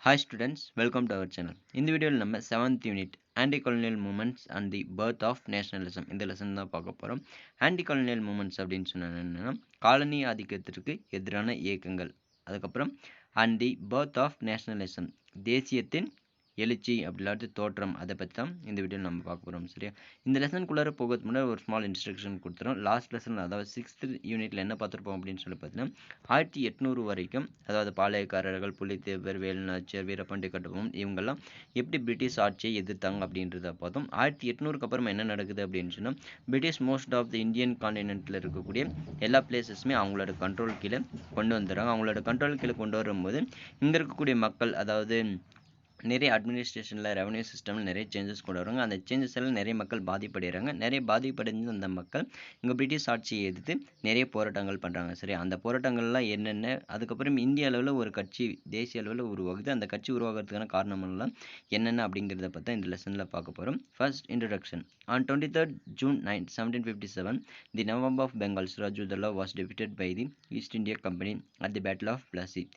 Hi students, welcome to our channel. In the video நம்ம 7th unit anti-colonial movements and the birth of nationalism இந்த lesson தான் பார்க்க போறோம். anti-colonial movements அப்படின்னு சொன்னா என்னன்னா காலனி ஆதிக்கத்திற்கு எதிரான இயக்கங்கள். அதுக்கப்புறம் and the birth of nationalism தேசியத்தின் எழுச்சி அப்படி தோற்றம் அதை பற்றி தான் இந்த வீடியோ நம்ம பார்க்க போகிறோம். சரியா, இந்த லெசனுக்குள்ளார போகிறது முன்னாடி ஒரு ஸ்மால் இன்ஸ்ட்ரக்ஷன் கொடுத்துரும். லாஸ்ட் லெசன் அதாவது 6th யூனிட்ல என்ன பார்த்துருப்போம் அப்படின்னு சொல்லி பார்த்தீங்கன்னா 1800 வரைக்கும், அதாவது பாளையக்காரர்கள், புலித்தேவர், வேலுநாச்சியார், வீரபாண்டிய கட்டபொம்மன் இவங்கெல்லாம் எப்படி பிரிட்டிஷ் ஆட்சியை எதிர்த்தாங்க அப்படின்றத பார்த்தோம். 1800க்கு அப்புறமா என்ன நடக்குது அப்படின்னு சொன்னால் British most of the Indian கான்டினென்ட்டில் இருக்கக்கூடிய எல்லா பிளேசஸுமே அவங்களோட கண்ட்ரோல் கீழே கொண்டு வந்துடுறாங்க. அவங்களோட கண்ட்ரோல் கீழே கொண்டு வரும்போது இங்கே இருக்கக்கூடிய மக்கள், அதாவது நிறைய அட்மினிஸ்ட்ரேஷனில், ரெவன்யூ சிஸ்டமில் நிறைய சேஞ்சஸ் கொண்டு வருவாங்க. அந்த சேஞ்சஸ் எல்லாம் நிறைய மக்கள் பாதிப்படைகிறாங்க. நிறைய பாதிப்படைஞ்ச அந்த மக்கள் இங்கே பிரிட்டிஷ் ஆட்சியை எதிர்த்து நிறைய போராட்டங்கள் பண்ணுறாங்க. சரி, அந்த போராட்டங்கள்லாம் என்னென்ன, அதுக்கப்புறம் இந்திய அளவில் ஒரு கட்சி தேசிய அளவில் உருவாகுது. அந்த கட்சி உருவாகிறதுக்கான காரணமெல்லாம் என்னென்ன அப்படிங்கிறத பற்றி இந்த லெசனில் பார்க்க போகிறோம். First introduction. On 23rd June 9, 1757, the Nawab of Bengal, Sirajuddaula, was defeated by the East India Company at the Battle of Plassey.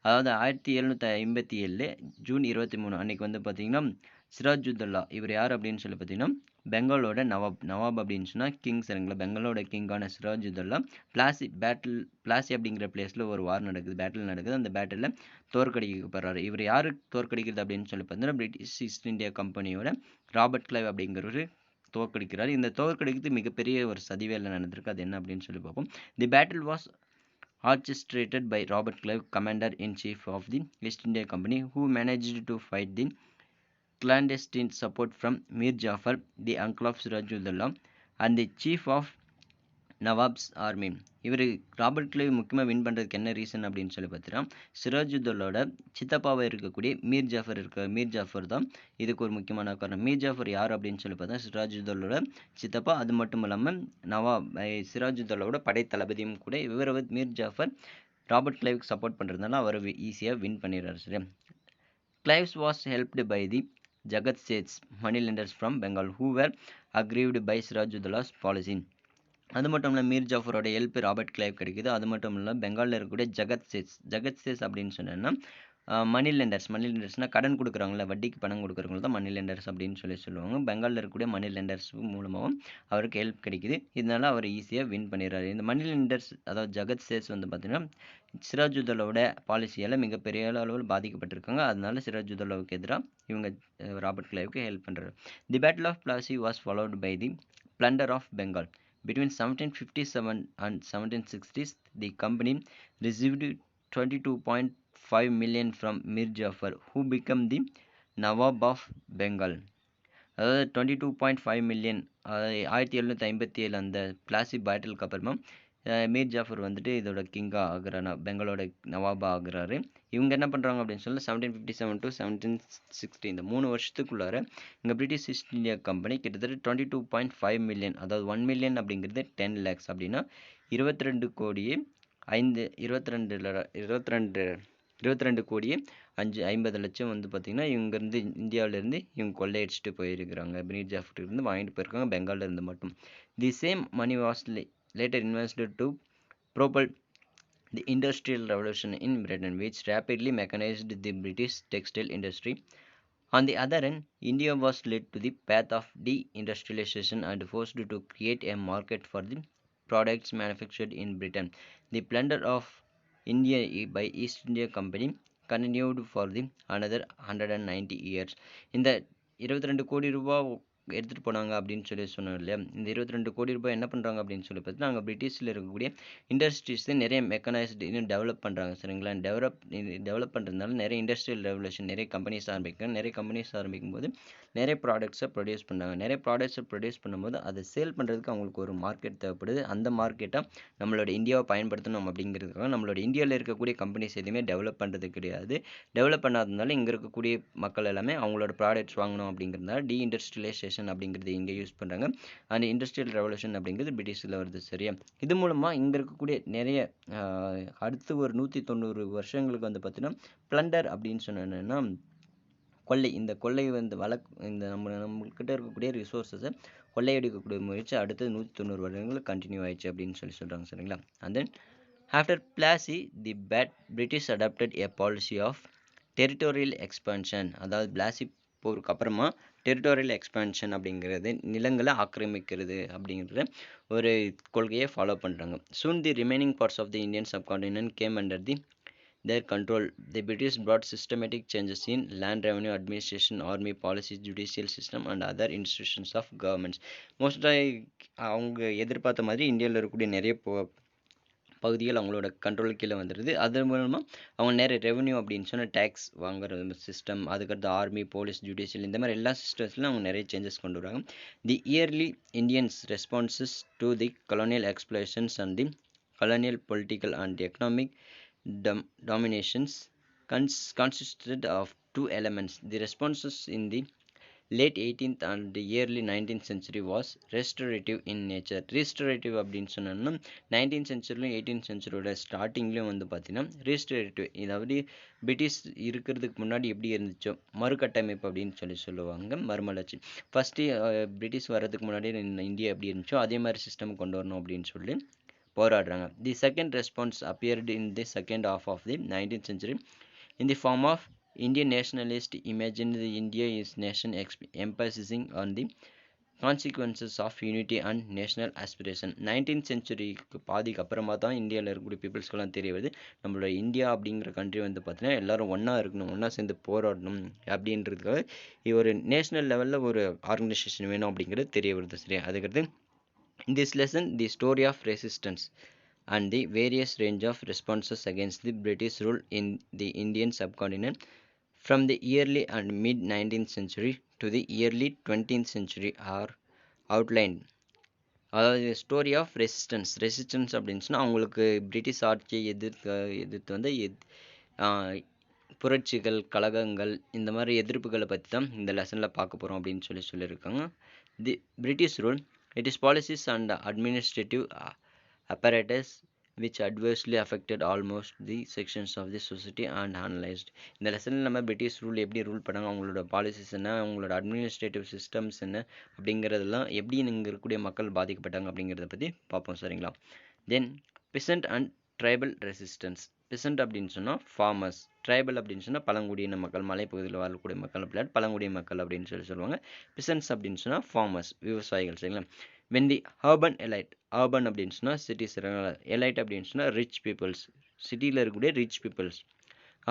அதாவது 1757 ஜூன் 23 அன்னைக்கு பார்த்தீங்கன்னா சிராஜுத்தல்லா இவர் யார் அப்படின்னு சொல்லி பார்த்தீங்கன்னா பெங்காலோட நவாப் அப்படின்னு சொன்னால் கிங். சரிங்களா, பெங்காலோட கிங்கான சிராஜுத்தல்லா பிளாசி அப்படிங்கிற பிளேஸில் ஒரு வார் நடக்குது, பேட்டில் நடக்குது. அந்த பேட்டிலில் தோற்கடிக்கப்படுறாரு. இவர் யார் தோற்கடிக்கிறது அப்படின்னு சொல்லி பார்த்தீங்கன்னா பிரிட்டிஷ் ஈஸ்ட் இந்தியா கம்பெனியோட ராபர்ட் கிளைவ் அப்படிங்கிறவர் தோற்கடிக்கிறார். இந்த தோற்கடிக்கிறது மிகப்பெரிய ஒரு சதிவேலை நடந்திருக்கு. அது என்ன அப்படின்னு சொல்லி பார்ப்போம். The battle was orchestrated by Robert Clive, commander-in-chief of the East India Company, who managed to fight the clandestine support from Mir Jafar, the uncle of Sirajuddaula, and the chief of Nawab's army. இவர் Robert Clive முக்கியமாக win பண்ணுறதுக்கு என்ன reason அப்படின்னு சொல்லி பார்த்தீங்கன்னா சிராஜுத்தோலோட சித்தப்பாவை இருக்கக்கூடிய மீர் ஜாஃபர் தான் இதுக்கு ஒரு முக்கியமான காரணம். மீர் ஜாஃபர் யார் அப்படின்னு சொல்லி பார்த்தா சிராஜுத்தோலோட சித்தப்பா. அது மட்டும் இல்லாமல் சிராஜுத்தோலோட படை தளபதியும் கூட. இவர் மீர் ஜாஃபர் ராபர்ட் கிளைவுக்கு சப்போர்ட் பண்ணுறதுனால அவர் ஈஸியாக வின் பண்ணிடுறாரு. சரி, Clive's was helped by the Jagat Seths money lenders from Bengal who were aggrieved by Sirajuddaulah's policy. அது மட்டும் இல்லை, மீர் ஜாஃபரோட ஹெல்ப் ராபர்ட் கிளைவ் கிடைக்குது. அது மட்டும் இல்லை, பெங்காலில் இருக்கக்கூடிய ஜகத் சேஸ் அப்படின்னு சொன்னோன்னா மணி லெண்டர்ஸ்னால் கடன் கொடுக்குறாங்களே, வட்டிக்கு பணம் கொடுக்குறவங்க தான் மணி லெண்டர்ஸ் அப்படின்னு சொல்லுவாங்க. பெங்காலில் இருக்கக்கூடிய மணி லெண்டர்ஸ் மூலமாகவும் அவருக்கு ஹெல்ப் கிடைக்குது. இதனால அவர் ஈஸியாக வின் பண்ணிடுறாரு. இந்த மணி லெண்டர்ஸ், அதாவது ஜகத் சேஸ் பார்த்தீங்கன்னா சிராஜுத்தோலாவோட பாலிசியால் மிகப்பெரிய அளவில் பாதிக்கப்பட்டிருக்காங்க. அதனால சிராஜுத்தோலாவுக்கு எதிராக இவங்க ராபர்ட் கிளைவுக்கு ஹெல்ப் பண்ணுறாரு. The battle of Plassey was followed by the plunder of Bengal. Between 1757 and 1760s, the company received 22.5 million from Mir Jafar, who became the Nawab of Bengal. அதாவது 22.5 மில்லியன், அதாவது 1757 அந்த பிளாசி பேட்டிலுக்கு அப்புறமா மீர் ஜாஃபர் இதோட கிங்காக ஆகுறாரு, பெங்காலோட நவாபா ஆகுறாரு. இவங்க என்ன பண்ணுறாங்க அப்படின்னு சொல்லி 1757 to 1760 இந்த 3 வருஷத்துக்குள்ளார இங்கே பிரிட்டிஷ் ஈஸ்ட் இந்தியா கம்பெனி கிட்டத்தட்ட 22.5 மில்லியன், அதாவது 1 மில்லியன் அப்படிங்கிறது 10 lakhs அப்படின்னா 22 கோடியே 22 கோடியே 50 லட்சம் பார்த்திங்கன்னா இவங்கேருந்து இந்தியாவிலேருந்து இவங்க கொள்ளையடிச்சிட்டு போயிருக்கிறாங்க. மீர் ஜாஃபர் இருந்து வாங்கிட்டு போயிருக்காங்க பெங்காலில் இருந்து மட்டும். The same money was later invested to propel the Industrial Revolution in Britain, which rapidly mechanized the British textile industry. On the other hand, India was led to the path of deindustrialization and forced to create a market for the products manufactured in Britain. The plunder of India by East India Company continued for the another 190 years. இந்த 22 கோடி ரூபாய் எடுத்துகிட்டு போனாங்க அப்படின்னு சொன்னோம் இல்லையா. இந்த 22 கோடி ரூபாய் என்ன பண்ணுறாங்க அப்படின்னு சொல்லி பார்த்தீங்கன்னா அங்கே பிரிட்டிஷில் இருக்கக்கூடிய இண்டஸ்ட்ரீஸை நிறைய மெக்கனைஸ்டு இன்னும் டெவலப் பண்ணுறாங்க. சரிங்களா, டெவலப் பண்ணுறதுனால நிறைய இண்டஸ்ட்ரியல் ரெவல்யூஷன், நிறைய கம்பெனிஸ் ஆரம்பிக்கும் போது நிறைய ப்ராடக்ட்ஸை ப்ரொடியூஸ் பண்ணுறாங்க. நிறைய ப்ராடக்ட்ஸை ப்ரொடியூஸ் பண்ணும்போது அதை சேல் பண்ணுறதுக்கு அவங்களுக்கு ஒரு மார்க்கெட் தேவைப்படுது. அந்த மார்க்கெட்டை நம்மளோட இந்தியாவை பயன்படுத்தணும் அப்படிங்கிறதுக்காக நம்மளோட இந்தியாவில் இருக்கக்கூடிய கம்பெனிஸ் எதுவுமே டெவலப் பண்ணுறது கிடையாது. டெவலப் பண்ணாததுனால இங்கே இருக்கக்கூடிய மக்கள் எல்லாமே அவங்களோட ப்ராடக்ட்ஸ் வாங்கணும் அப்படிங்கிறதுனால டீஇண்டஸ்ட்ரியலைசேஷன் அப்படிங்கிறது இங்கே யூஸ் பண்ணுறாங்க. அந்த இண்டஸ்ட்ரியல் ரெவல்யூஷன் அப்படிங்கிறது பிரிட்டிஷில் வருது. சரியா, இது மூலமாக இங்கே இருக்கக்கூடிய நிறைய அடுத்து ஒரு 190 வருஷங்களுக்கு பார்த்தீங்கன்னா பிளண்டர் அப்படின்னு சொன்னோன்னா கொள்ளை. இந்த கொள்ளை இந்த நம்மக்கிட்ட இருக்கக்கூடிய ரிசோர்ஸஸை கொள்ளையடிக்கக்கூடிய முயற்சி அடுத்து 190 வருடங்கள் கண்டினியூ ஆயிடுச்சு அப்படின்னு சொல்கிறாங்க. சரிங்களா, and then after Plassey the British adopted a policy of territorial expansion, அதாவது பிளாசி போருக்கு அப்புறமா டெரிட்டோரியல் எக்ஸ்பான்ஷன் அப்படிங்கிறது நிலங்களை ஆக்கிரமிக்கிறது அப்படிங்கிற ஒரு கொள்கையை ஃபாலோ பண்ணுறாங்க. Soon the remaining parts of the Indian subcontinent came under the their control. The British brought systematic changes in land revenue administration, army policies, judicial system and other institutions of governments. மோஸ்ட்டாக அவங்க எதிர்பார்த்த மாதிரி இந்தியாவில் இருக்கக்கூடிய நிறைய பகுதிகள் அவங்களோட control கீழே வந்துடுது. அது மூலமாக அவங்க நிறைய ரெவன்யூ அப்படின்னு சொன்னால் டேக்ஸ் வாங்குற சிஸ்டம், அதுக்கடுத்து ஆர்மி, போலீஸ், ஜுடிஷியல், இந்த மாதிரி எல்லா சிஸ்டம்ஸ்லையும் அவங்க நிறைய சேஞ்சஸ் கொண்டு வராங்க. The early Indians responses to the colonial explorations and the colonial political and economic dominations consisted of two elements. The responses in the late 18th and the early 19th century was restorative in nature. restorative அப்படின்னு சொன்னோம்னா 19th centuryலையும் 18th centuryயோட ஸ்டார்டிங்லேயும் வந்து பார்த்தீங்கன்னா restorative, இதாவது British இருக்கிறதுக்கு முன்னாடி எப்படி இருந்துச்சோ மறுகட்டமைப்பு அப்படின்னு சொல்லுவாங்க, மறுமலர்ச்சி. ஃபஸ்ட்டு பிரிட்டிஷ் வர்றதுக்கு முன்னாடி இந்தியா எப்படி இருந்துச்சோ அதே மாதிரி சிஸ்டம் கொண்டு வரணும் அப்படின்னு சொல்லி போராடுறாங்க. The second response appeared in the second half of the 19th century in the form of Indian nationalist imagined the India is nation emphasizing on the consequences of unity and national aspiration. 19th centuryக்கு பாதிக்கு அப்புறமா தான் இந்தியாவில் இருக்கக்கூடிய பீப்புள்ஸ்க்கெல்லாம் தெரிய வருது, நம்மளோட India அப்படிங்கிற country வந்து பார்த்தீங்கன்னா எல்லாரும் ஒன்றா இருக்கணும், ஒன்றா சேர்ந்து போராடணும் அப்படின்றதுக்காக ஒரு நேஷனல் லெவலில் ஒரு ஆர்கனைசேஷன் வேணும் அப்படிங்கிறது தெரிய வருது. சரி, அதுக்கடுத்து in this lesson the story of resistance and the various range of responses against the British rule in the Indian subcontinent from the early and mid 19th century to the early 20th century are outlined. அதாவது story of resistance அப்படின்னு சொன்னால் அவங்களுக்கு British ஆட்சியை எதிர்த்து வந்து புரட்சிகள், கழகங்கள், இந்த மாதிரி எதிர்ப்புகளை பற்றி தான் இந்த லெசனில் பார்க்க போகிறோம் அப்படின்னு சொல்லியிருக்காங்க. தி British rule, it is policies and administrative apparatus which adversely affected almost the sections of the society and analyzed. இந்த லெசனில் நம்ம பிரிட்டிஷ் ரூல் எப்படி ரூல் பண்ணாங்க, அவங்களோட பாலிசிஸ் என்ன, அவங்களோட அட்மினிஸ்ட்ரேட்டிவ் சிஸ்டம்ஸ் என்ன அப்படிங்கிறதெல்லாம் எப்படி இங்கே இருக்கக்கூடிய மக்கள் பாதிக்கப்பட்டாங்க அப்படிங்கிறத பற்றி பார்ப்போம். சரிங்களா? தென் peasant and tribal resistance. Besant அப்படின்னு சொன்னால் ஃபார்மர்ஸ், ட்ரைபல் அப்படின்னு சொன்னால் பழங்குடியின மக்கள், மலைப்பகுதியில் வாழக்கூடிய மக்கள், அப்படி பழங்குடியின மக்கள் அப்படின்னு சொல்லுவாங்க. பிசன்ஸ் அப்படின்னு சொன்னால் ஃபார்மர்ஸ், விவசாயிகள். சரிங்களா? When the urban elite, urban அப்படின்னு சொன்னால் சிட்டிஸ், எலைட் அப்படின்னு சொன்னால் ரிச் பீப்புள்ஸ், சிட்டியில் இருக்கக்கூடிய rich peoples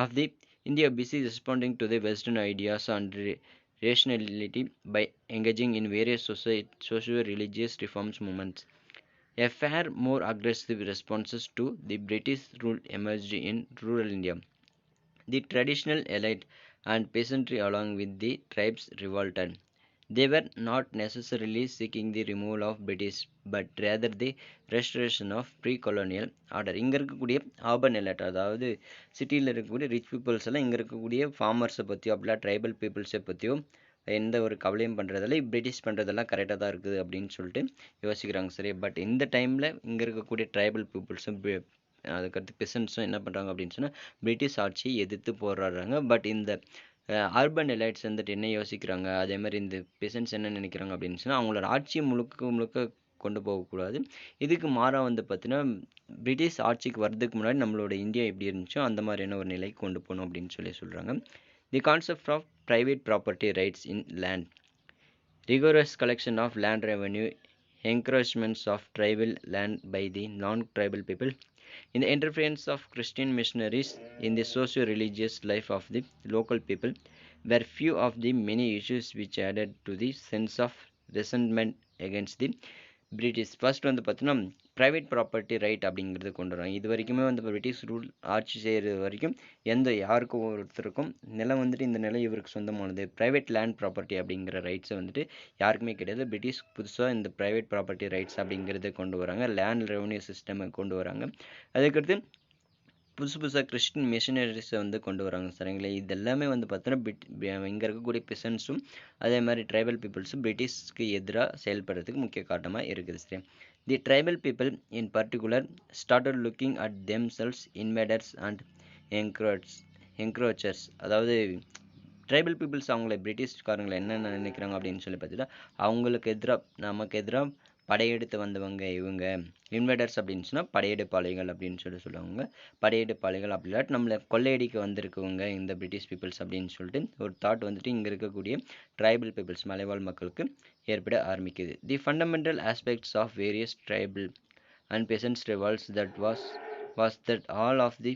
of the India busy responding to the western ideas and rationality by engaging in various socio-religious reforms movements. A far more aggressive responses to the British rule emerged in rural India. The traditional elite and peasantry along with the tribes revolted. They were not necessarily seeking the removal of British, but rather the restoration of pre-colonial order. இங்கே இருக்கக்கூடிய urban elite, அதாவது சிட்டியில் இருக்கக்கூடிய rich peoples எல்லாம் இங்கே இருக்கக்கூடிய ஃபார்மர்ஸை பற்றியோ அப்படிலாம் ட்ரைபல் பீப்புள்ஸை பற்றியோ எந்த ஒரு கவலையும் பண்ணுறதில்ல, பிரிட்டிஷ் பண்ணுறதெல்லாம் கரெக்டாக தான் இருக்குது அப்படின்னு சொல்லிட்டு யோசிக்கிறாங்க. சரி, பட் இந்த டைமில் இங்கே இருக்கக்கூடிய ட்ரைபல் பீப்புள்ஸும் அதுக்கடுத்து பெசன்ட்ஸும் என்ன பண்ணுறாங்க அப்படின்னு சொன்னால் பிரிட்டிஷ் ஆட்சியை எதிர்த்து போராடுறாங்க. பட் இந்த அர்பன் எலைட்ஸ் வந்துட்டு என்ன யோசிக்கிறாங்க, அதே மாதிரி இந்த பெசன்ட்ஸ் என்ன நினைக்கிறாங்க அப்படின்னு சொன்னால் அவங்களோட ஆட்சியை முழுக்க கொண்டு போகக்கூடாது, இதுக்கு மாறாக வந்து பார்த்தீங்கன்னா பிரிட்டிஷ் ஆட்சிக்கு வர்றதுக்கு முன்னாடி நம்மளோட இந்தியா எப்படி இருந்துச்சோ அந்த மாதிரியான ஒரு நிலைக்கு கொண்டு போகணும் அப்படின்னு சொல்கிறாங்க. The concept of private property rights in land, rigorous collection of land revenue, encroachments of tribal land by the non-tribal people, in the interference of Christian missionaries in the socio-religious life of the local people were few of the many issues which added to the sense of resentment against the British. First வந்து பார்த்தீங்கன்னா private property right அப்படிங்கிறது கொண்டு வராங்க. இது வரைக்குமே வந்து British rule ஆட்சி செய்கிறது வரைக்கும் யாருக்கும் ஒருத்தருக்கும் நிலம் வந்துட்டு இந்த நிலம் இவருக்கு சொந்தமானது, ப்ரைவேட் லேண்ட் ப்ராப்பர்ட்டி அப்படிங்கிற ரைட்ஸை வந்துட்டு யாருக்குமே கிடையாது. பிரிட்டிஷ் புதுசாக இந்த ப்ரைவேட் ப்ராப்பர்ட்டி ரைட்ஸ் அப்படிங்கிறத கொண்டு வராங்க, லேண்ட் ரெவன்யூ சிஸ்டம் கொண்டு வராங்க. அதுக்கடுத்து புதுசாக கிறிஸ்டின் மிஷினரிஸை வந்து கொண்டு வராங்க. சரிங்களா? இது எல்லாமே வந்து பார்த்தோன்னா இங்கே இருக்கக்கூடிய பெசன்ட்ஸும் அதே மாதிரி ட்ரைபல் பீப்புள்ஸும் பிரிட்டிஷ்க்கு எதிராக செயல்படுறதுக்கு முக்கிய காரணமாக இருக்குது. சரி, the tribal people in particular started looking at themselves invaders and encroachers. அதாவது ட்ரைபல் பீப்புள்ஸ் அவங்கள பிரிட்டிஷ்காரங்களை என்னென்ன நினைக்கிறாங்க அப்படின்னு சொல்லி பார்த்தீங்கன்னா அவங்களுக்கு எதிராக நமக்கு எதிராக படையெடுத்து வந்தவங்க இவங்க. இன்வேடர்ஸ் அப்படின்னு சொன்னால் படையெடுப்பாளைகள் அப்படின்னு சொல்லுவாங்க. படையெடுப்பாளைகள் அப்படி இல்லாட்டி நம்மளை கொள்ளையடிக்க வந்திருக்கவங்க இந்த பிரிட்டிஷ் பீப்புள்ஸ் அப்படின்னு சொல்லிட்டு ஒரு தாட் வந்துட்டு இங்கே இருக்கக்கூடிய ட்ரைபல் பீப்புள்ஸ் மலைவாழ் மக்களுக்கு ஏற்பட ஆரம்பிக்குது. The fundamental aspects of various tribal and peasants revolts that was that all of the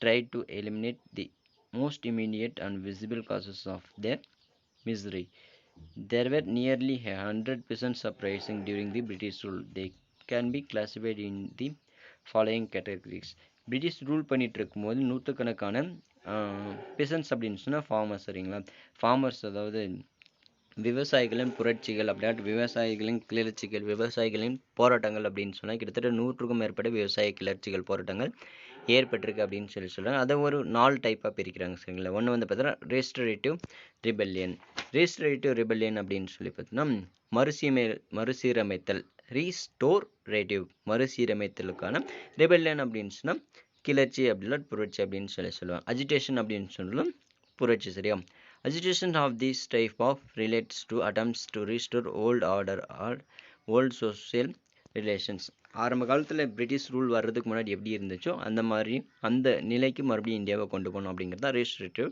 tried to eliminate the most immediate and visible causes of their misery. There were nearly 100 peasants uprising during the British rule. They can be classified in the following categories. British rule பண்ணிட்டு இருக்கும்போது நூற்றுக்கணக்கான பெசன்ஸ் அப்படின்னு சொன்னால் farmers சரிங்களா. Farmers அதாவது விவசாயிகளின் புரட்சிகள் அப்படின்னா விவசாயிகளின் கிளர்ச்சிகள், விவசாயிகளின் போராட்டங்கள் அப்படின்னு சொன்னால் கிட்டத்தட்ட 100க்கும் மேற்பட்ட விவசாய கிளர்ச்சிகள் போராட்டங்கள் ஏற்பட்டிருக்கு அப்படின்னு சொல்கிறாங்க. அதை ஒரு 4 டைப்பாக பிரிக்கிறாங்க சரிங்களா. ஒன்று வந்து பார்த்தீங்கன்னா ரெஸ்டரேட்டிவ் ரிபெல்லியன். ரெஸ்டரேட்டிவ் ரிபெல்லியன் அப்படின்னு சொல்லி பார்த்தீங்கன்னா மறுசீரமைத்தல். ரீஸ்டோரேட்டிவ் மறுசீரமைத்தலுக்கான. ரிபெல்லியன் அப்படின்னு சொன்னால் கிளர்ச்சி அப்படின்னா புரட்சி அப்படின்னு சொல்லுவாங்க. அஜிடேஷன் அப்படின்னு சொன்னாலும் புரட்சி சரியா. Agitation of this type of relates to attempts to restore old order or old social relations. ஆரம்ப காலத்தில் பிரிட்டிஷ் ரூல் வர்றதுக்கு முன்னாடி எப்படி இருந்துச்சோ அந்த மாதிரி அந்த நிலைக்கு மறுபடியும் இந்தியாவை கொண்டு போகணும் அப்படிங்கிறது தான் ரெஸ்ட்ரிக்டிவ்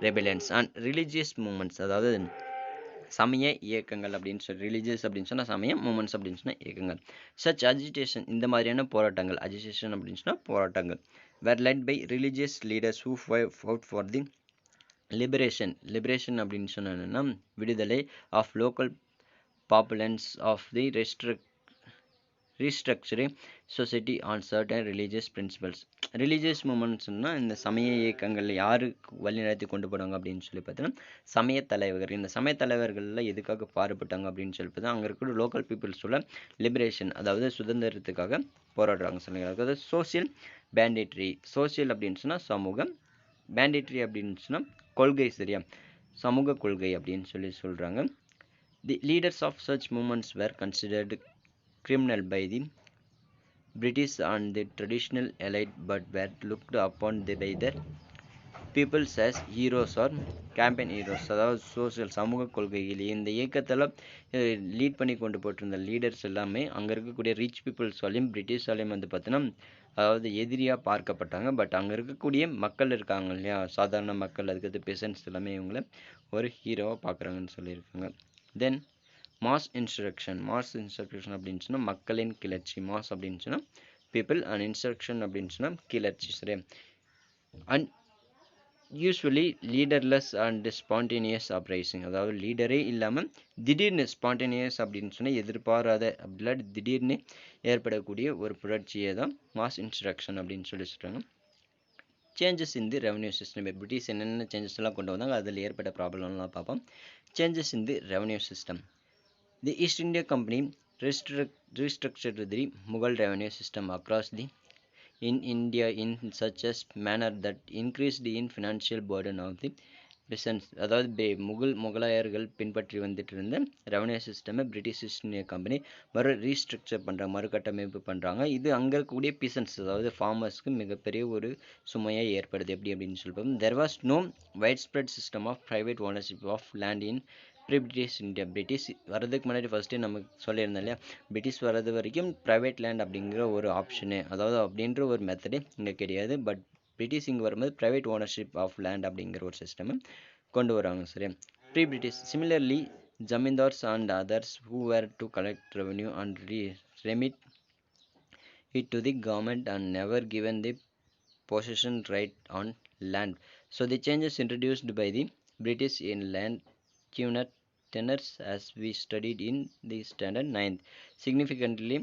ரெபெலியன்ஸ். அண்ட் ரிலீஜியஸ் மூமெண்ட்ஸ் அதாவது சமய இயக்கங்கள் அப்படின்னு சொல்லி ரிலீஜியஸ் அப்படின்னு சொன்னால் சமயம், மூமெண்ட்ஸ் அப்படின்னு சொன்னால் இயக்கங்கள். சச் அஜிடேஷன் இந்த மாதிரியான போராட்டங்கள் அஜிடேஷன் அப்படின்னு சொன்னால் போராட்டங்கள் were led by religious leaders who fought for the liberation அப்படின்னு சொன்னா விடுதலை of local populations of the restructuring society on certain religious principles. Religious மூமெண்ட்ஸ்னா இந்த சமய இயக்கங்கள் யாரு வழிநடத்தி கொண்டு போனாங்க அப்படின்னு சொல்லி பார்த்தீங்கன்னா சமய தலைவர்கள். இந்த சமய தலைவர்களில் எதுக்காக பாடுபட்டாங்க அப்படின்னு சொல்லி பார்த்தா அங்கே இருக்கிற லோக்கல் பீப்புள்ஸோட லிபரேஷன் அதாவது சுதந்திரத்துக்காக போராடுறாங்க சொல்லுங்க. அதாவது சோசியல் பேண்டிட்ரி. சோசியல் அப்படின்னு சொன்னால் சமூகம், பேண்டிட்ரி அப்படின்னு சொன்னால் கொள்கை சரியா, சமூக கொள்கை அப்படின்னு சொல்கிறாங்க. The leaders of such movements were considered criminal by the British and the traditional elite but were looked upon by their peoples as heroes or campaign heroes. அதாவது சோசியல் சமூக கொள்கையில் இந்த இயக்கத்தில் லீட் பண்ணி கொண்டு போட்டிருந்த லீடர்ஸ் எல்லாமே அங்கே இருக்கக்கூடிய ரிச் பீப்புள்ஸாலையும் பிரிட்டிஷாலையும் வந்து பார்த்தீங்கன்னா அதாவது எதிரியாக பார்க்கப்பட்டாங்க. பட் அங்கே இருக்கக்கூடிய மக்கள் இருக்காங்க இல்லையா, சாதாரண மக்கள், அதுக்கடுத்து பெசன்ட்ஸ் எல்லாமே இவங்கள ஒரு ஹீரோவாக பார்க்குறாங்கன்னு சொல்லியிருக்காங்க. தென் மாஸ் இன்ஸ்ட்ரக்ஷன் அப்படின்னு சொன்னால் மக்களின் கிளர்ச்சி. மாஸ் அப்படின்னு சொன்னால் பீப்புள் அண்ட் இன்ஸ்ட்ரக்ஷன் அப்படின்னு சொன்னால் கிளர்ச்சி சரி. And usually leaderless and spontaneous uprising. அதாவது லீடரே இல்லாமல் திடீர்னு ஸ்பான்டேனியஸ் அப்படின்னு சொன்னால் எதிர்பாராத அப்படிலாம் திடீர்னு ஏற்படக்கூடிய ஒரு புரட்சியை தான் மாஸ் இன்ஸ்ட்ரக்ஷன் அப்படின்னு சொல்கிறாங்க. Changes in the revenue system. British என்னென்ன சேஞ்சஸ் எல்லாம் கொண்டு வந்தாங்க அதில் ஏற்பட்ட ப்ராப்ளம்லாம் பார்ப்போம். Changes in the revenue system. The East India company restructured the Mughal revenue system across the in India in such a manner that increased in financial burden of the peasants. அதாவது முகலாயர்கள் பின்பற்றி வந்துட்டு இருந்த ரெவன்யூ சிஸ்டமை British East India company restructure பண்ணுறாங்க, மறுகட்டமைப்பு பண்ணுறாங்க. இது அங்கே இருக்கக்கூடிய பீசன்ஸ் அதாவது ஃபார்மர்ஸ்க்கு மிகப்பெரிய ஒரு சுமையாக ஏற்படுது. எப்படி அப்படின்னு சொல்லுவோம். There was no widespread system of private ownership of land in British India. British வர்றதுக்கு முன்னாடி ஃபஸ்ட்டு நமக்கு சொல்லியிருந்தோம் இல்லையா, பிரிட்டிஷ் வர்றது வரைக்கும் ப்ரைவேட் லேண்ட் அப்படிங்கிற ஒரு ஆப்ஷனு அதாவது அப்படின்ற ஒரு மெத்தடு இங்கே கிடையாது. பட் பிரிட்டிஷ் இங்கே வரும்போது ப்ரைவேட் ஓனர்ஷிப் ஆஃப் லேண்ட் அப்படிங்கிற ஒரு சிஸ்டமை கொண்டு வராங்க சரி. Pre British similarly zamindars and others who were to collect revenue and remit it to the government and never given the possession right on land. So the changes introduced by the British in land tenures as we studied in the standard 9th significantly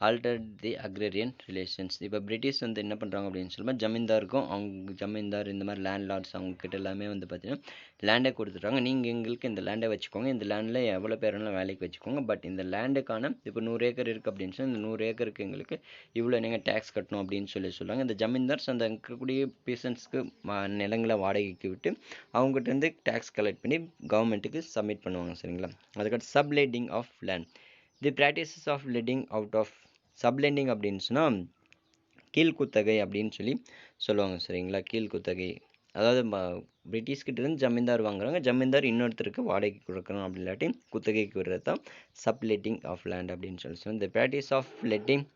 altered the agrarian relations. இப்போ British வந்து என்ன பண்ணுறாங்க அப்படின்னு சொல்லும்போது ஜமீன்தாருக்கும் அவங்க ஜமீன்தார் இந்த மாதிரி land Lord's அவங்க கிட்ட எல்லாமே வந்து பார்த்தீங்கன்னா லேண்டை கொடுத்துட்றாங்க. நீங்கள் எங்களுக்கு இந்த லேண்டை வச்சுக்கோங்க, இந்த லேண்டில் எவ்வளோ பேரெல்லாம் வேலைக்கு வச்சுக்கோங்க. பட் இந்த லேண்டுக்கான இப்போ 100 ஏக்கர் இருக்குது அப்படின்னு சொல்லி இந்த 100 ஏக்கருக்கு எங்களுக்கு இவ்வளோ நீங்கள் டேக்ஸ் கட்டணும் அப்படின்னு சொல்லுவாங்க. இந்த ஜமீன்தார்ஸ் அந்த இருக்கக்கூடிய பீசன்ஸ்க்கு நிலங்களை வாடகைக்கு விட்டு அவங்ககிட்ட டேக்ஸ் கலெக்ட் பண்ணி கவர்மெண்ட்டுக்கு சப்மிட் பண்ணுவாங்க சரிங்களா. அதுக்கடுத்து subletting of land. The practices of letting out of subletting அப்படின்னு சொன்னால் கீழ்குத்தகை அப்படின்னு சொல்லுவாங்க சரிங்களா. கீழ்குத்தகை அதாவது பிரிட்டிஷ் கிட்ட இருந்து ஜமீன்தார் வாங்குறாங்க, ஜமீன்தார் இன்னொருத்தருக்கு வாடகைக்கு கொடுக்குறோம், அப்படி இல்லாட்டி குத்தகைக்கு விடுறது தான் சப்லெட்டிங் ஆஃப் லேண்ட் அப்படின்னு சொல்லி. ஸோ இந்த practice of letting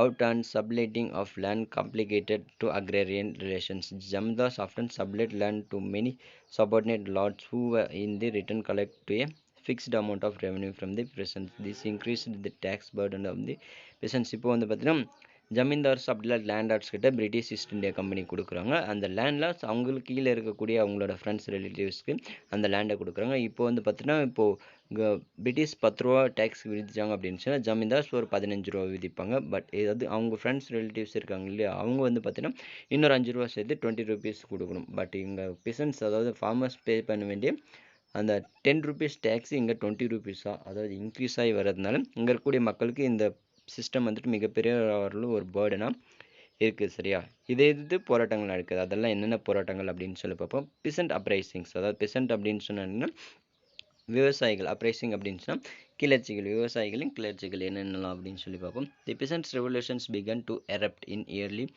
out and subletting of land complicated to agrarian relations. Jamindars often sublet land to many subordinate lords who were in the return collect to a fixed amount of revenue from the peasants. This increased the tax burden of the peasants. இப்போ வந்து பார்த்தீங்கன்னா ஜமீன்தார்ஸ் அப்படிலாம் landlords கிட்ட British East India company கொடுக்குறாங்க. அந்த landlords அவங்களுக்கு கீழே இருக்கக்கூடிய அவங்களோட ஃப்ரெண்ட்ஸ் ரிலேட்டிவ்ஸ்க்கு அந்த லேண்டை கொடுக்குறாங்க. இப்போ வந்து பார்த்தீங்கன்னா இப்போது பிரிட்டிஷ் 10 ரூபா டேக்ஸ் விதிச்சாங்க அப்படின்னு சொன்னால் ஜமீன்தார்ஸ் ஒரு 15 ரூபா விதிப்பாங்க. பட் ஏதாவது அவங்க ஃப்ரெண்ட்ஸ் ரிலேட்டிவ்ஸ் இருக்காங்க இல்லையா, அவங்க வந்து பார்த்தீங்கன்னா இன்னொரு 5 ரூபா சேர்த்து 20 ருபீஸ் கொடுக்கணும். பட் இங்கே பிசன்ஸ் அதாவது ஃபார்மர்ஸ் பே பண்ண வேண்டிய அந்த 10 ருபீஸ் டேக்ஸ் இங்கே 20 ருபீஸாக அதாவது இன்க்ரீஸ் ஆகி வர்றதுனால இங்கே இருக்கக்கூடிய மக்களுக்கு இந்த சிஸ்டம் வந்துட்டு மிகப்பெரிய ஒரு பேர்டனாக இருக்குது. சரியா, இதே இது போராட்டங்கள் நடக்குது. அதெல்லாம் என்னென்ன போராட்டங்கள் அப்படின்னு சொல்லி பார்ப்போம். பிசன்ட் அப்ரைசிங்ஸ், அதாவது பிசன்ட் அப்படின்னு சொன்னா விவசாயிகள், அப்ரைசிங் அப்படின்னு சொன்னால் கிளர்ச்சிகள், விவசாயிகளின் கிளர்ச்சிகள் என்னென்னலாம் அப்படின்னு சொல்லி பார்ப்போம். The peasants revolutions began to erupt in early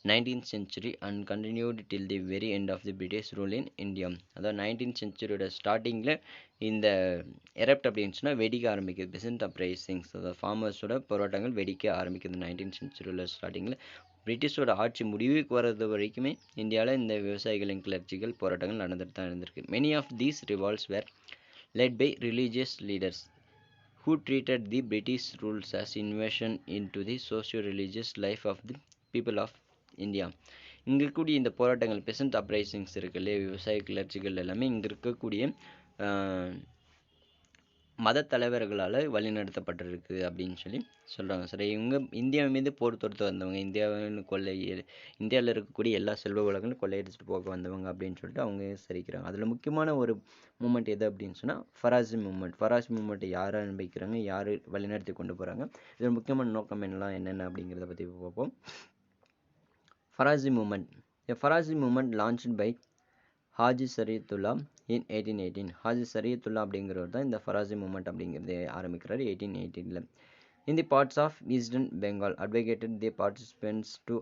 19th century and continued till the very end of the British rule in India. அதாவது 19th centuryயோட ஸ்டார்டிங்கில் இந்த எரப்ட் அப்படின்னு சொன்னால் வெடிக்க ஆரம்பிக்குது. பிசன்ட் அப்ரைசிங்ஸ் அதாவது ஃபார்மர்ஸோட போராட்டங்கள் வெடிக்க ஆரம்பிக்குது 19th centuryயில் ஸ்டார்டிங்கில். பிரிட்டிஷோட ஆட்சி முடிவுக்கு வர்றது வரைக்குமே இந்தியாவில் இந்த விவசாயிகளின் கிளர்ச்சிகள் போராட்டங்கள் நடந்துட்டு தான் இருந்திருக்கு. Many of these revolts were led by religious leaders who treated the British rules as invasion into the socio-religious life of the people of India. இங்கே இருக்கக்கூடிய இந்த போராட்டங்கள் பெசன்ட் அப்ரைசிங்ஸ் இருக்கு இல்லையா, விவசாய கிளர்ச்சிகள் எல்லாமே இங்கே இருக்கக்கூடிய மத தலைவர்களால் வழிநடத்தப்பட்டிருக்கு அப்படின்னு சொல்லி சொல்கிறாங்க. சரி, இவங்க இந்தியா மீது போர் தொடுத்து வந்தவங்க, இந்தியாவில் இருக்கக்கூடிய எல்லா செல்வ வளங்களும் கொள்ளையடிச்சிட்டு போக வந்தவங்க அப்படின்னு சொல்லிட்டு அவங்க சரிக்கிறாங்க. அதில் முக்கியமான ஒரு மூமெண்ட் எது அப்படின்னு சொன்னால் ஃபராசி மூமெண்ட். ஃபராசி மூமெண்ட்டை யார் ஆரம்பிக்கிறாங்க, யார் வழிநடத்தி கொண்டு போகிறாங்க, இதில் முக்கியமான நோக்கம் என்னென்ன அப்படிங்கிறத பற்றி பார்ப்போம். Faraizi movement. Faraizi movement launched by Haji Shariatullah in 1818. Haji Shariatullah அப்படிங்கிறவர் தான் இந்த ஃபராசி மூமெண்ட் அப்படிங்கிறத ஆரம்பிக்கிறார் 1818. In the parts of Eastern Bengal, advocated the participants to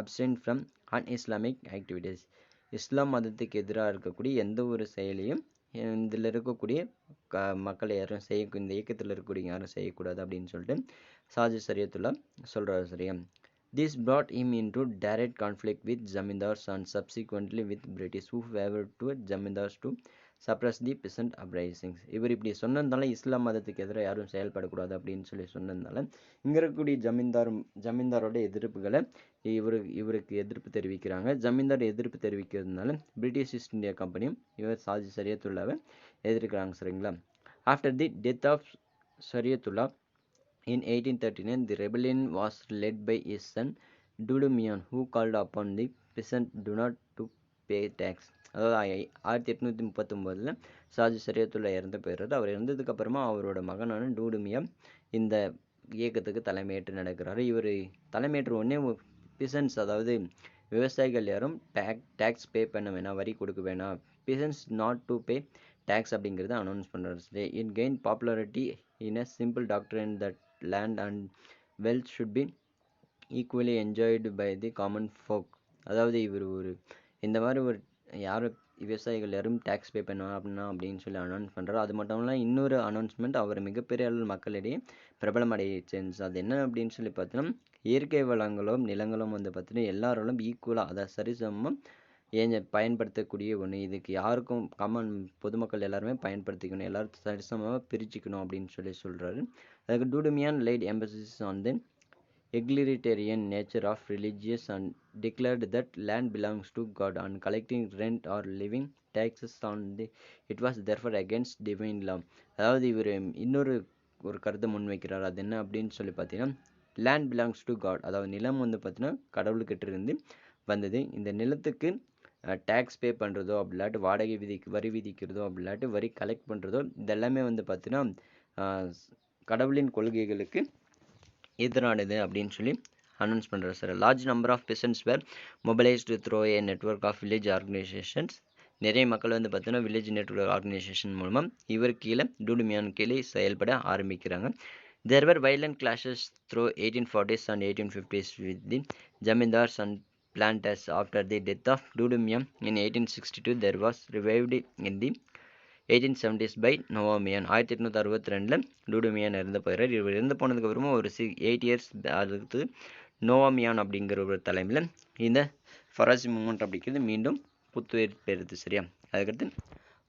abstain from un-Islamic activities. இஸ்லாம் மதத்துக்கு எதிராக இருக்கக்கூடிய எந்த ஒரு செயலையும் இதில் இருக்கக்கூடிய மக்கள் யாரும் இந்த இயக்கத்தில் இருக்கக்கூடிய யாரும் செய்யக்கூடாது அப்படின்னு சொல்லிட்டு ஹாஜி சரியத்துல்லா சொல்கிறார். சரியா, this brought him into direct conflict with zamindars and subsequently with British who favored to zamindars to suppress the peasant uprisings. இவர் இப்படி சொன்னதுனால இஸ்லாம் மதத்துக்கு எதிராக யாரும் செயல்படக்கூடாது அப்படின்னு சொல்லி சொன்னதுனால இங்கே இருக்கக்கூடிய ஜமீன்தாரோட எதிர்ப்புகளை இவருக்கு எதிர்ப்பு தெரிவிக்கிறாங்க. ஜமீன்தார் எதிர்ப்பு தெரிவிக்கிறதுனால பிரிட்டிஷ் ஈஸ்ட் இந்தியா கம்பெனியும் இவர் ஹாஜி சரியத்துல்லாவை எதிர்க்கிறாங்க. சரிங்களா, after the death of Shariatullah in 1839, the rebellion was led by his son Dudumian, who called upon the peasant do not to pay tax. அதாவது 1839 ஷாஜி சரியத்துல்லா இறந்து போயிடுறாரு. அவர் இறந்ததுக்கப்புறமா அவரோட மகனான டூடுமியா இந்த இயக்கத்துக்கு தலைமையேற்று நடக்கிறாரு. இவர் தலைமையேற்ற உடனே பிசன்ஸ் அதாவது விவசாயிகள் யாரும் டேக்ஸ் பே பண்ண வேணாம், வரி கொடுக்க வேணாம், peasants not to pay tax அப்படிங்கிறத அனௌன்ஸ் பண்ணுறாரு. It gain popularity in a simple doctrine that land and wealth should be equally enjoyed by the common folk. அதாவது இவர் இந்த மாதிரி யாரும் விவசாயிகள் யாரும் டேக்ஸ் பே பண்ணுவாங்க அப்படின்னு சொல்லி அனௌன்ஸ் பண்ணுறாரு. அது மட்டும் இல்லாமல் இன்னொரு அனௌன்ஸ்மெண்ட் அவர் மிகப்பெரிய அளவில் மக்களிடையே பிரபலமடைய செஞ்சு. அது என்ன அப்படின்னு சொல்லி பார்த்தீங்கன்னா இயற்கை வளங்களும் நிலங்களும் வந்து பார்த்தீங்கன்னா எல்லாராலும் ஈக்குவலாக அதை சரிசமமாக பயன்படுத்தக்கூடிய ஒன்று. இதுக்கு யாருக்கும் பொதுமக்கள் எல்லாருமே பயன்படுத்திக்கணும், எல்லாரும் சரிசமமாக பிரிச்சுக்கணும் அப்படின்னு சொல்லி சொல்கிறாரு. அதுக்கு டூடுமியான் light emphasis on the egalitarian nature of religious and declared that land belongs to God and collecting rent or living taxes on the it was therefore against divine law. அதாவது இவர் இன்னொரு கருத்தை முன்வைக்கிறார். அது என்ன அப்படின்னு சொல்லி பார்த்தீங்கன்னா land belongs to God, அதாவது நிலம் வந்து பார்த்தீங்கன்னா கடவுள்கிட்ட இருந்து வந்தது. இந்த நிலத்துக்கு டேக்ஸ் பே பண்ணுறதோ அப்படி இல்லாட்டி வரி விதிக்கிறதோ அப்படி இல்லாட்டி வரி கலெக்ட் பண்ணுறதோ இதெல்லாமே வந்து பார்த்தீங்கன்னா கடவுளின் கொள்கைகளுக்கு எதிரானது அப்படின்னு சொல்லி அனௌன்ஸ் பண்ணுறாரு. Sir, large number of peasants were mobilised through a network of village organisations. நிறைய மக்கள் வந்து பார்த்தீங்கன்னா வில்லேஜ் நெட்ஒர்க் ஆர்கனைசேஷன் மூலமாக இவர் கீழே டூடுமியான் கீழே செயல்பட ஆரம்பிக்கிறாங்க. There were violent clashes through 1840s and 1850s with the Jamindars and planters. After the death of Dudumia in 1862, there was revived in the 1870s by நோவாமியான். 1862 டூடுமியான் இறந்து போயிறார். இவர் இறந்து போனதுக்கு அப்புறமா ஒரு 8 இயர்ஸ் அடுத்து நோவாமியான் அப்படிங்கிற ஒரு தலைமையில் இந்த ஃபராசி மூமெண்ட் அப்படிங்கிறது மீண்டும் புத்துயிர் பெறுது. சரியா? அதுக்கடுத்து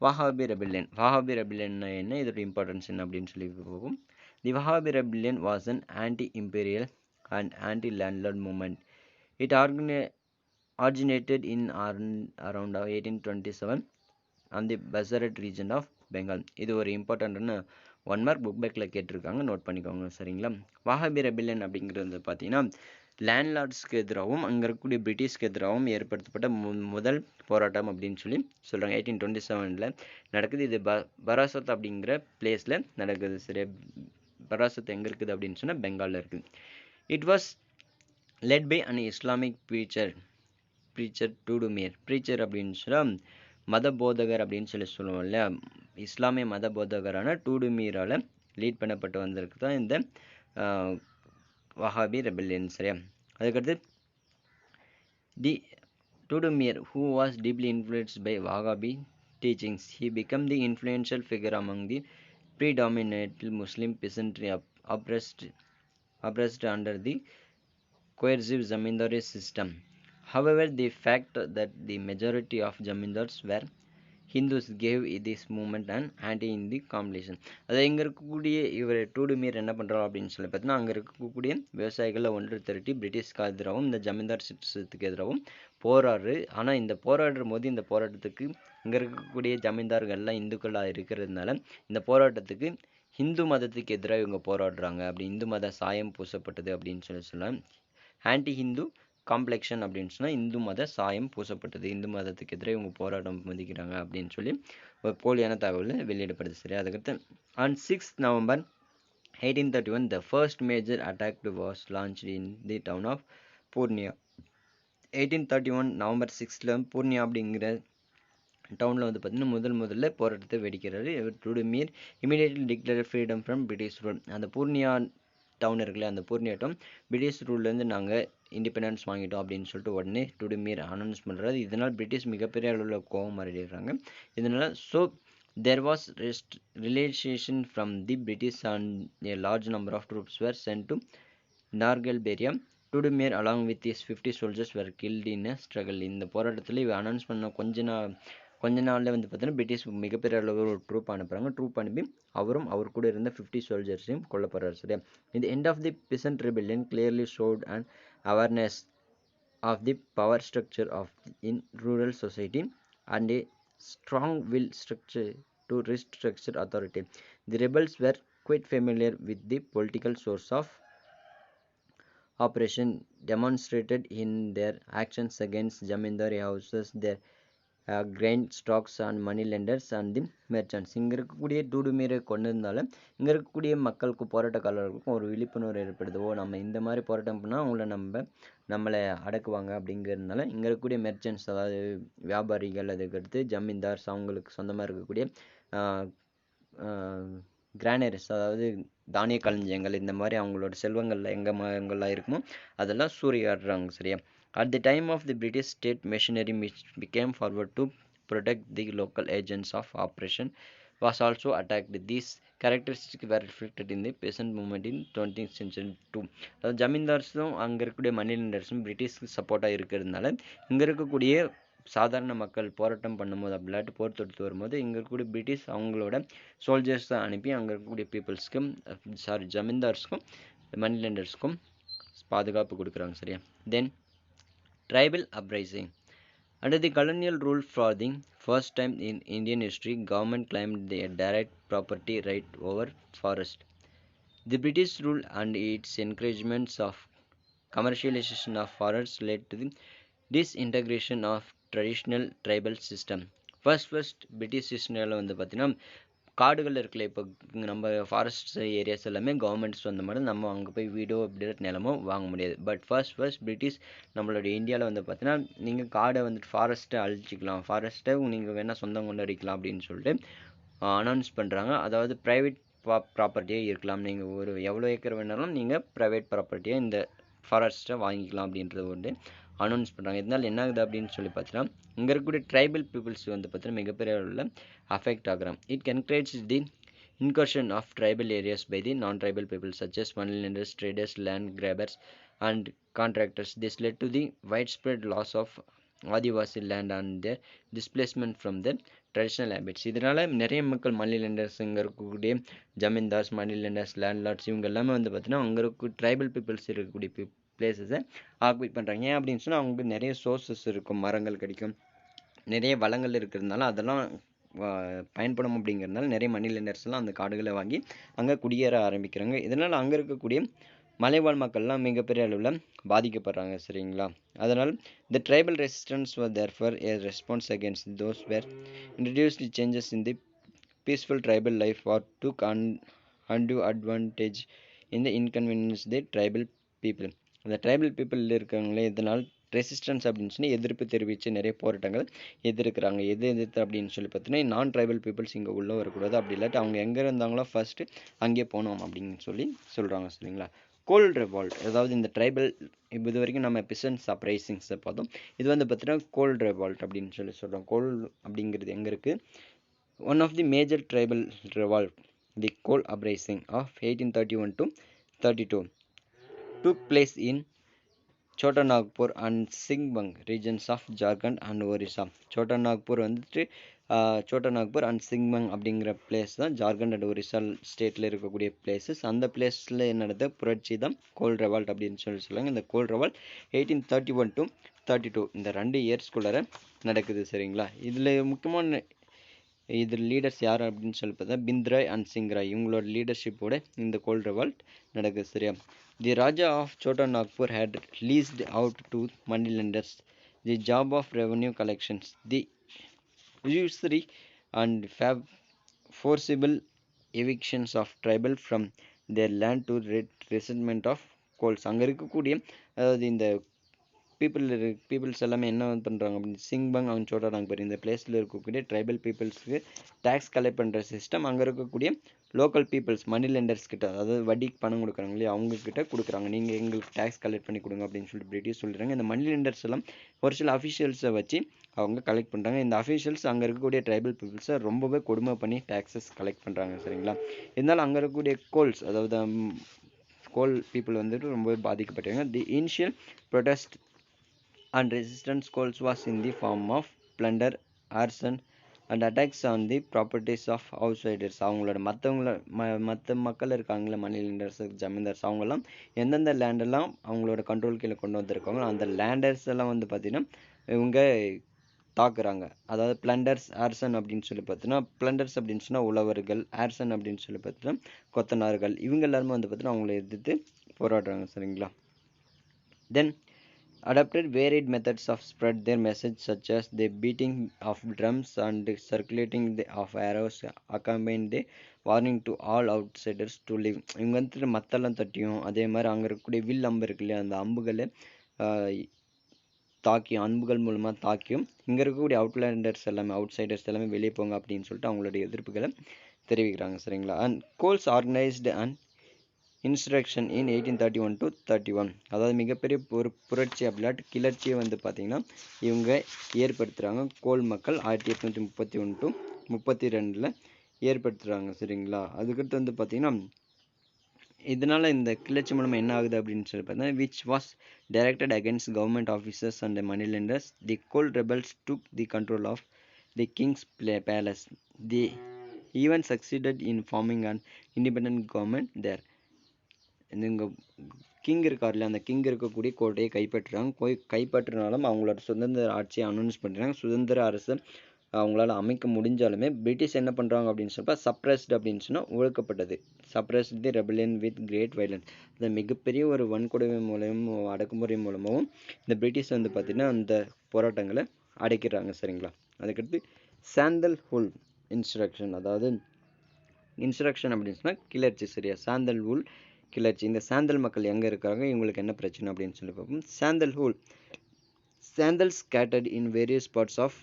வஹாபி ரெபிலியன். வஹாபி ரெபிலியன் என்ன, இதோட இம்பார்ட்டன்ஸ் என்ன அப்படின்னு சொல்லி போகும். The Wahabi rebellion was an anti imperial and anti landlord movement. It originated in around 1827 on the Bazarat region of Bengal. இது ஒரு இம்பார்ட்டன்ட்னு 1 மார்க் புக் பேக்கில் கேட்டிருக்காங்க, நோட் பண்ணிக்கோங்க. சரிங்களா? வஹாபி ரெபிலியன் அப்படிங்கிறது பார்த்தீங்கன்னா லேண்ட்லார்ட்ஸ்க்கு எதிராகவும் அங்கே இருக்கக்கூடிய பிரிட்டிஷ்க்கு எதிராகவும் ஏற்படுத்தப்பட்ட முதல் போராட்டம் அப்படின்னு சொல்லி சொல்கிறாங்க. 1827 நடக்குது. இது பராசத் அப்படிங்கிற பிளேஸில் நடக்குது. சரி, பராசத் எங்கே இருக்குது அப்படின்னு சொன்னால் பெங்காலில் இருக்குது. It was led by an Islamic preacher Titumir. Preacher அப்படின்னு சொன்னால் மத போதகர் அப்படின்னு சொல்லி சொல்லுவோம் இல்லையா, இஸ்லாமிய மத போதகரான டூடுமீரால் லீட் பண்ணப்பட்டு வந்திருக்கு தான் இந்த வஹாபி ரெபெல்லியன். சரியா? அதுக்கடுத்து the Titumir who was deeply influenced by Wahabi teachings, he become the influential figure among the predominantly Muslim peasantry oppressed under the coercive zamindari system. However, the fact that the majority of zamindars were Hindus gave this movement an anti in the competition. அது இங்கே இருக்கக்கூடிய இவர் டூடுமீர் என்ன பண்ணுறோம் அப்படின்னு சொல்லி பார்த்தீங்கன்னா, அங்கே இருக்கக்கூடிய விவசாயிகளை ஒன்று திரட்டி பிரிட்டிஷ்க்கு எதிராகவும் இந்த ஜமீன்தார் சிஸ்டத்துக்கு எதிராகவும் போராடுறது. ஆனால் இந்த போராடுற போது இந்த போராட்டத்துக்கு இங்கே இருக்கக்கூடிய ஜமீன்தார்கள்லாம் இந்துக்களாக இருக்கிறதுனால இந்த போராட்டத்துக்கு ஹிந்து மதத்துக்கு எதிராக இவங்க போராடுறாங்க. அப்படி இந்து மத சாயம் பூசப்பட்டது அப்படின்னு சொல்லலாம். ஆன்டி ஹிந்து காம்ப்ளெக்ஷன் அப்படின்னு சொன்னால் இந்து மத சாயம் பூசப்பட்டது, இந்து மதத்துக்கு எதிராக இவங்க போராட்டம் மதிக்கிறாங்க அப்படின்னு சொல்லி ஒரு போலியான தகவல் வெளியிடப்படுது. சரி, அதுக்கடுத்து on 6th November 1831 the first major attack was launched in the town of Purnia. 1831 November 6th Purnia அப்படிங்கிற டவுனில் வந்து பார்த்தீங்கன்னா முதல்ல போராட்டத்தை வெடிக்கிறாரு Titumir. Immediately declare freedom from British rule. அந்த பூர்ணியா டவுன் இருக்குல்ல, அந்த பூர்ணியா டவுன் பிரிட்டிஷ் ரூல்லேருந்து நாங்கள் இண்டிபெண்டன்ஸ் வாங்கிட்டோம் அப்படின்னு சொல்லிட்டு உடனே டூடுமீர் அனௌன்ஸ் பண்ணுறாரு. இதனால் பிரிட்டிஷ் மிகப்பெரிய அளவில் கோபம் அடைகிறாங்க. இதனால் there was realization from the British and a large number of troops were sent to Nargalberia. Tudumir along with his 50 soldiers were killed in a struggle. இந்த போராட்டத்தில் இவ அனௌன்ஸ் பண்ண கொஞ்ச நாளில் வந்து பார்த்தீங்கன்னா பிரிட்டிஷ் மிகப்பெரிய அளவில் ஒரு ட்ரூப் அனுப்பி அவரும் அவர் கூட இருந்த 50 சோல்ஜர்ஸையும் கொல்லப்படுறாரு. சரியா? இந்த end of the peasant rebellion clearly showed an awareness of the power structure of in rural society and a strong will structure to restructure authority. The rebels were quite familiar with the political source of operation demonstrated in their actions against zamindari houses, their grain stocks and money lenders and the merchants. இங்கே இருக்கக்கூடிய டூடுமீரை கொண்டதுனால இங்கே இருக்கக்கூடிய மக்களுக்கு போராட்டக்காரர்களுக்கும் ஒரு விழிப்புணர்வு ஏற்படுது. நம்ம இந்த மாதிரி போராட்டம் பண்ணால் அவங்கள நம்மளை அடக்குவாங்க அப்படிங்கிறதுனால இங்கே இருக்கக்கூடிய மெர்ச்சன்ட்ஸ், அதாவது வியாபாரிகள், அதுக்கடுத்து ஜமீன்தார்ஸ், அவங்களுக்கு சொந்தமாக இருக்கக்கூடிய கிரானரிஸ், அதாவது தானிய களஞ்சியங்கள், இந்த மாதிரி அவங்களோட செல்வங்கள்ல எங்கெல்லாம் இருக்குமோ அதெல்லாம் சூறையாடுறாங்க. சரியா? At the time of the British state machinery which became forward to protect the local agents of operation was also attacked. These characteristics were reflected in the peasant movement in 20th century too. அதாவது ஜமீன்தார்ஸும் அங்கே இருக்கக்கூடிய மணி லெண்டர்ஸும் பிரிட்டிஷ்க்கு சப்போர்ட்டாக இருக்கிறதுனால இங்கே இருக்கக்கூடிய சாதாரண மக்கள் போராட்டம் பண்ணும்போது அப்படிலாட்டு போர் தொடுத்து வரும்போது இங்கே இருக்கக்கூடிய பிரிட்டிஷ் அவங்களோட சோல்ஜர்ஸை அனுப்பி அங்கே இருக்கக்கூடிய பீப்புள்ஸ்க்கும் ஜமீன்தார்ஸ்க்கும் மணி லெண்டர்ஸ்க்கும் பாதுகாப்பு கொடுக்குறாங்க. சரியா? தென் tribal uprising. Under the colonial rule for the first time in Indian history, government claimed their direct property right over forest. The British rule and its encouragements of commercialization of forests led to the disintegration of traditional tribal system. First British systemல வந்து பார்த்தீங்கன்னா காடுகள் இருக்குல்ல, இப்போ நம்ம forest areas எல்லாமே government சொந்தமான, நம்ம அங்கே போய் வீடோ அப்படி நிலமோ வாங்க முடியாது. பட் ஃபர்ஸ்ட் பிரிட்டிஷ் நம்மளோட இந்தியாவில் வந்து பார்த்தீங்கன்னா நீங்கள் காடை வந்துட்டு ஃபாரஸ்ட்டை அழிச்சிக்கலாம், ஃபாரஸ்ட்டை நீங்கள் வேணால் சொந்தம் கொண்டாடிக்கலாம் அப்படின்னு சொல்லிட்டு அனௌன்ஸ் பண்ணுறாங்க. அதாவது ப்ரைவேட் ப்ராப்பர்ட்டியாக இருக்கலாம், நீங்கள் ஒரு எவ்வளோ ஏக்கர் வேணாலும் நீங்கள் ப்ரைவேட் ப்ராப்பர்ட்டியாக இந்த ஃபாரஸ்ட்டை வாங்கிக்கலாம் அப்படின்றது வந்து அனௌன்ஸ் பண்ணுறாங்க. இதனால் என்ன ஆகுது அப்படின்னு சொல்லி பார்த்தீங்கன்னா, இங்கே இருக்கக்கூடிய ட்ரைபல் பீப்புள்ஸ் வந்து பார்த்தீங்கன்னா மிகப்பெரிய அளவில் அஃபெக்ட் ஆகுறாங்க. It encourage the incursion of tribal areas by the non-tribal people such as moneylenders, traders, land grabbers, and contractors. This led to the widespread loss of Adivasi land and their displacement from their traditional habits. இதனால் நிறைய மக்கள் மணி lenders, இங்கே இருக்கக்கூடிய ஜமீன்தார்ஸ், மணி lenders, landlords இவங்க எல்லாமே வந்து பார்த்தீங்கன்னா அங்கே இருக்க ட்ரைபல் பீப்புள்ஸ் இருக்கக்கூடிய பிளேசஸை ஆக்குபை பண்ணுறாங்க. ஏன் அப்படின்னு சொன்னால் அவங்களுக்கு நிறைய சோர்சஸ் இருக்கும், மரங்கள் கிடைக்கும், நிறைய வளங்கள் இருக்கிறதுனால அதெல்லாம் பயன்படும். அப்படிங்கிறதுனால நிறைய மணி லெண்டர்ஸ்லாம் அந்த காடுகளை வாங்கி அங்கே குடியேற ஆரம்பிக்கிறாங்க. இதனால் அங்கே இருக்கக்கூடிய மலைவாழ் மக்கள்லாம் மிகப்பெரிய அளவில் பாதிக்கப்படுறாங்க. சரிங்களா? அதனால் the tribal resistance was therefore a response against those were introduced changes in the peaceful tribal life or took undue advantage in the inconvenience the tribal people. அந்த ட்ரைபல் பீப்புள் இருக்காங்களே இதனால் ரெசிஸ்டன்ஸ் அப்படின்னு சொல்லி எதிர்ப்பு தெரிவித்து நிறைய போராட்டங்கள் எதிர்க்கிறாங்க. எதிர்த்து அப்படின்னு சொல்லி பார்த்தீங்கன்னா நான் ட்ரைபல் பீப்புள்ஸ் இங்கே உள்ளே வரக்கூடாது, அப்படி இல்லாட்டி அவங்க எங்கே இருந்தாங்களோ ஃபர்ஸ்ட்டு அங்கேயே போனோம் அப்படின்னு சொல்லி சொல்கிறாங்க. சரிங்களா? கோல்ட் ரெவால்ட், அதாவது இந்த ட்ரைபல் இது வரைக்கும் நம்ம பிசன்ஸ் அப்ரைசிங்ஸை பார்த்தோம். இது வந்து பார்த்தீங்கன்னா கோல்ட் ரெவால்ட் அப்படின்னு சொல்லி சொல்கிறோம். கோல் அப்படிங்கிறது எங்கே இருக்குது? One of the major tribal revolt, the Kol uprising of 1831 to 32 took place in Chota Nagpur and Singbang regions of Jharkhand and Orissa. Chota Nagpur வந்துட்டு சோட்டா நாக்பூர் அண்ட் சிங்பங் அப்படிங்கிற பிளேஸ் தான் ஜார்க்கண்ட் அண்ட் ஒரிசா ஸ்டேட்டில் இருக்கக்கூடிய பிளேசஸ். அந்த பிளேஸில் நடந்த புரட்சி தான் கோல் ரெவால்ட் அப்படின்னு சொல்லுவாங்க. இந்த கோல் ரெவால்ட் 1831 to 32 இந்த 2 இயர்ஸ்குள்ளார நடக்குது. சரிங்களா? இதில் முக்கியமான லீடர்ஸ் யார் அப்படின்னு சொல்லி பார்த்தா பிந்த்ராய் அண்ட் சிங்ராய், இவங்களோட லீடர்ஷிப்போட இந்த கோல் ரெவால்ட் நடக்குது. சரியா? The Raja of Chota Nagpur had leased out to money lenders the job of revenue collections, the usury and forcible evictions of tribal from their land to resettlement of coals. அங்கே இருக்கக்கூடிய அதாவது இந்த பீப்புள்ஸ் எல்லாமே என்ன பண்ணுறாங்க அப்படின்னு சிங்பங் அவங்க சோட்டா நாக்பூர் இந்த பிளேஸில் இருக்கக்கூடிய ட்ரைபல் பீப்புள்ஸுக்கு டேக்ஸ் கலெக்ட் பண்ணுற சிஸ்டம் அங்கே இருக்கக்கூடிய லோக்கல் பீப்புள்ஸ் மணி லெண்டர்ஸ் கிட்ட, அதாவது வட்டிக்கு பணம் கொடுக்குறாங்க இல்லையா, அவங்கக்கிட்ட கொடுக்குறாங்க. நீங்கள் எங்களுக்கு டேக்ஸ் கலெக்ட் பண்ணி கொடுங்க அப்படின்னு சொல்லி பிரிட்டிஷ் சொல்கிறாங்க. இந்த மணி லெண்டர்ஸ் எல்லாம் ஒரு சில அஃபிஷியல்ஸை வச்சு அவங்க கலெக்ட் பண்ணுறாங்க. இந்த அஃபிஷியல்ஸ் அங்கே இருக்கக்கூடிய ட்ரைபல் பீப்புள்ஸை ரொம்பவே கொடுமை பண்ணி டேக்ஸஸ் கலெக்ட் பண்ணுறாங்க. சரிங்களா? இருந்தாலும் அங்கே இருக்கக்கூடிய கோல்ஸ், அதாவது கோல் பீப்புள் வந்துட்டு ரொம்பவே பாதிக்கப்பட்டாங்க. The initial protest and resistance calls was in the form of plunder, arson and attacks on the properties of outsiders. அவங்களோட மற்ற மக்கள் இருக்காங்களே மணி லெண்டர்ஸ், ஜமீன்தார்ஸ், அவங்கெல்லாம் எந்தெந்த லேண்டெல்லாம் அவங்களோட கண்ட்ரோல் கீழே கொண்டு வந்திருக்காங்க அந்த லேண்டர்ஸ் எல்லாம் வந்து பார்த்தீங்கன்னா இவங்க தாக்குறாங்க. அதாவது பிளண்டர்ஸ், ஆர்சன் அப்படின்னு சொல்லி பார்த்தீங்கன்னா பிளண்டர்ஸ் அப்படின்னு சொன்னால் உழவர்கள், ஆர்சன் அப்படின்னு சொல்லி பார்த்தீங்கன்னா கொத்தனார்கள், இவங்க எல்லாருமே வந்து பார்த்தீங்கன்னா அவங்கள எதிர்த்து போராடுறாங்க. சரிங்களா? தென் adopted varied methods of spread their message such as the beating of drums and circulating of arrows accompanied the warning to all outsiders to leave. இவங்க வந்துட்டு மத்தெல்லாம் தட்டியும் அதே மாதிரி அங்கே இருக்கக்கூடிய வில் அம்பு இருக்கு இல்லையா, அந்த அம்புகளை தாக்கியும் அம்புகள் மூலமாக தாக்கியும் இங்கே இருக்கக்கூடிய அவுட்லேண்டர்ஸ் எல்லாமே அவுட்சைடர்ஸ் எல்லாமே வெளியே போங்க அப்படின்னு சொல்லிட்டு அவங்களுடைய எதிர்ப்புகளை தெரிவிக்கிறாங்க. சரிங்களா? And goals organised and instruction in 1831 to 31, அதாவது மிகப்பெரிய ஒரு புரட்சி அப்படிலாட்டு கிளர்ச்சியை வந்து பார்த்தீங்கன்னா இவங்க ஏற்படுத்துகிறாங்க. கோல் மக்கள் 1831 to 32 ஏற்படுத்துகிறாங்க. சரிங்களா? அதுக்கடுத்து வந்து பார்த்தீங்கன்னா இதனால் இந்த கிளர்ச்சி மூலமாக என்ன ஆகுது அப்படின்னு சொல்லி பார்த்தீங்கன்னா which was directed against government officers and money lenders. The Kol rebels took the control of the king's palace. The even succeeded in forming and independent government there. இங்கே கிங் இருக்கார்ல, அந்த கிங் இருக்கக்கூடிய கோட்டையை கைப்பற்றினாலும் அவங்களோட சுதந்திர ஆட்சியை அனௌன்ஸ் பண்ணுறாங்க. சுதந்திர அரசு அவங்களால அமைக்க முடிஞ்சாலுமே பிரிட்டிஷ் என்ன பண்ணுறாங்க அப்படின்னு சொன்னால் சப்ரஸ்ட் அப்படின்னு சொன்னால் ஒழுக்கப்பட்டது. Suppressed the rebellion with great violence. அந்த மிகப்பெரிய ஒரு வன்கொடுமை மூலமும் அடக்குமுறை மூலமாகவும் இந்த பிரிட்டிஷ் வந்து பார்த்திங்கன்னா அந்த போராட்டங்களை அடைக்கிறாங்க. சரிங்களா? அதுக்கடுத்து சாந்தல் ஹுல் இன்ஸ்ட்ரக்ஷன், அதாவது இன்ஸ்ட்ரக்ஷன் அப்படின்னு சொன்னால் கிளர்ச்சி. சரியா? சாந்தல் ஹுல் கிளர்ச்சி. இந்த சாந்தல் மக்கள் எங்கே இருக்காங்க, இவங்களுக்கு என்ன பிரச்சனை அப்படின்னு சொல்லி பார்ப்போம். Santhal Hul, Santhals scattered in various parts of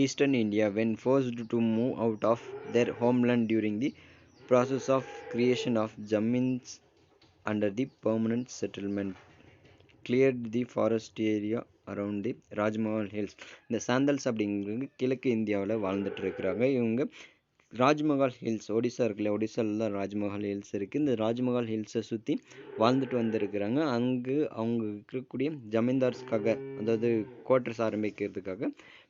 eastern India when forced to move out of their homeland during the process of creation of Jamins under the permanent settlement. cleared the forest area around the Rajmahal hills. இந்த சாந்தல்ஸ் அப்படிங்கிறது கிழக்கு இந்தியாவில் வாழ்ந்துட்டு இருக்கிறாங்க. இவங்க Rajmahal hills, Odisha இருக்குல்ல, ஒடிசாவில் தான் ராஜ்மஹால் ஹில்ஸ் இருக்குது. இந்த ராஜ்மஹால் ஹில்ஸை சுற்றி வாழ்ந்துட்டு வந்திருக்கிறாங்க. அங்கு அவங்க இருக்கக்கூடிய ஜமீன்தார்ஸ்க்காக, அதாவது குவார்டர்ஸ் ஆரம்பிக்கிறதுக்காக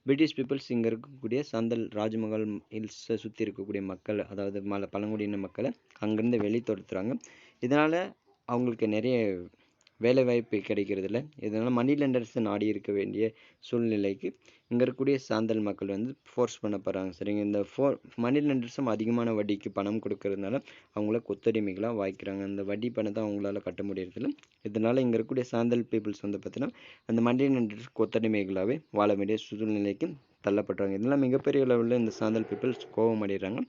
பிரிட்டிஷ் பீப்புள்ஸ் இங்கே இருக்கக்கூடிய சாந்தல் ராஜ்மஹால் ஹில்ஸை சுற்றி இருக்கக்கூடிய மக்கள், அதாவது பழங்குடியின மக்களை அங்கேருந்து வெளித்துரத்துறாங்க. இதனால் அவங்களுக்கு நிறைய வேலைவாய்ப்பு கிடைக்கிறதில்ல. இதனால் மணி லெண்டர்ஸை நாடி இருக்க வேண்டிய சூழ்நிலைக்கு இங்கே இருக்கக்கூடிய சாந்தல் மக்கள் வந்து ஃபோர்ஸ் பண்ணப்படுறாங்க. சரிங்க, இந்த மணி லெண்டர்ஸும் அதிகமான வட்டிக்கு பணம் கொடுக்கறதுனால அவங்கள கொத்தடிமைகளாக வாய்க்கிறாங்க. அந்த வட்டி பணத்தை அவங்களால கட்ட முடியறதில்ல. இதனால் இங்கே இருக்கக்கூடிய சாந்தல் பீப்புள்ஸ் வந்து பார்த்தீங்கன்னா அந்த மணி லெண்டர்ஸ் கொத்தடிமைகளாகவே வாழ வேண்டிய சூழ்நிலைக்கு தள்ளப்படுறாங்க. இதெல்லாம் மிகப்பெரிய அளவில் இந்த சாந்தல் பீப்புள்ஸ் கோபம் அடைகிறாங்க.